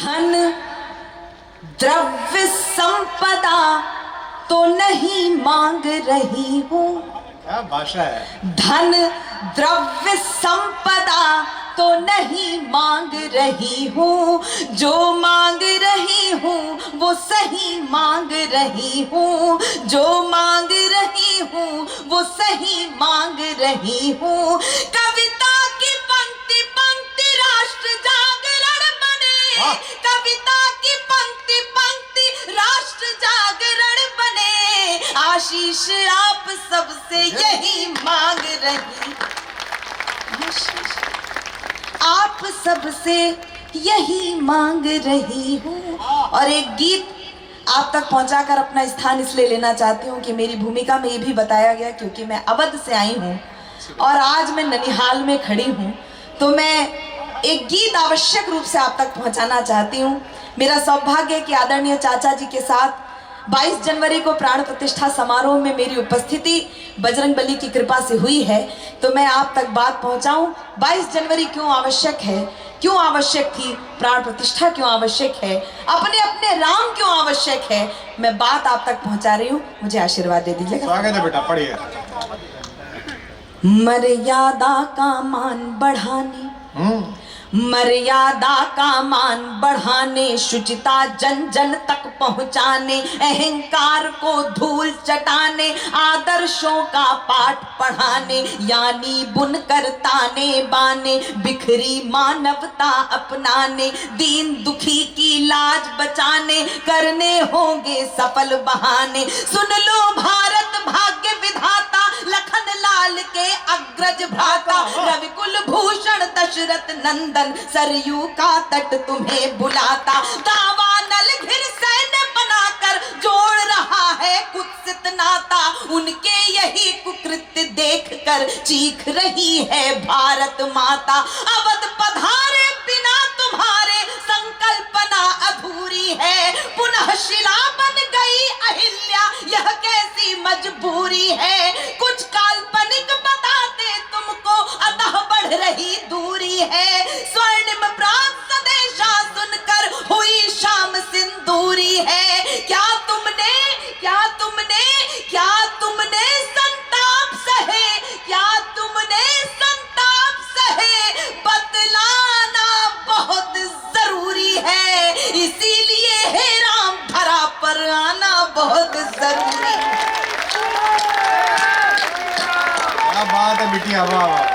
धन द्रव्य संपदा तो नहीं मांग रही हूँ। क्या भाषा है। धन द्रव्य संपदा तो नहीं मांग रही हूँ, जो मांग रही हूँ वो सही मांग रही हूँ, जो मांग रही हूँ वो सही मांग रही हूँ। कविता की पंक्ति पंक्ति राष्ट्र जागरण बने, कविता की पंक्ति पंक्ति राष्ट्र जागरण बने। आशीष आप सबसे यही मांग रही, आप सबसे यही मांग रही हूँ। और एक गीत आप तक पहुंचाकर अपना स्थान इसलिए लेना चाहती हूँ कि मेरी भूमिका में ये भी बताया गया, क्योंकि मैं अवध से आई हूँ और आज मैं ननिहाल में खड़ी हूँ, तो मैं एक गीत आवश्यक रूप से आप तक पहुंचाना चाहती हूँ। मेरा सौभाग्य है कि आदरणीय चाचा जी के साथ 22 जनवरी को प्राण प्रतिष्ठा समारोह में मेरी उपस्थिति बजरंगबली की कृपा से हुई है, तो मैं आप तक बात पहुंचाऊं। 22 जनवरी क्यों आवश्यक है, क्यों आवश्यक थी, प्राण प्रतिष्ठा क्यों आवश्यक है, अपने अपने राम क्यों आवश्यक है, मैं बात आप तक पहुंचा रही हूं। मुझे आशीर्वाद दे दीजिएगा। स्वागत है बेटा, पढ़िए। मर्यादा का मान बढ़ाने, मर्यादा का मान बढ़ाने, शुचिता जन जन तक पहुंचाने, अहंकार को धूल चटाने, आदर्शों का पाठ पढ़ाने, यानी बुनकर ताने बाने, बिखरी मानवता अपनाने, दीन दुखी की लाज बचाने, करने होंगे सफल बहाने। सुन लो भारत भाग्य विधाता, लखन लाल के अग्रज भ्राता, रविकुल भूषण दशरथ नंदन, सरयू का तट तुम्हें बुलाता। दावा नल घिर सैन्य बनाकर जोड़ रहा है कुत्सित नाता, उनके यही कुकृत्य देखकर चीख रही है भारत माता। अवध पधारे बिना तुम्हारे संकल्पना अधूरी है, पुनः शिला बन गई अहिल्या, यह कैसी मजबूरी है। कुछ काल्पनिक बताते तुमको, अतः बढ़ रही दूरी है। स्वर्णिम प्रांत सदेशा सुनकर हुई शाम सिंदूरी है। क्या तुमने क्या तुमने क्या तुमने संताप सहे, क्या तुमने संताप सहे, बतलाना बहुत जरूरी है। इसीलिए हे राम धरा पर आना बहुत जरूरी है। क्या बात है बिटिया, वाह वाह।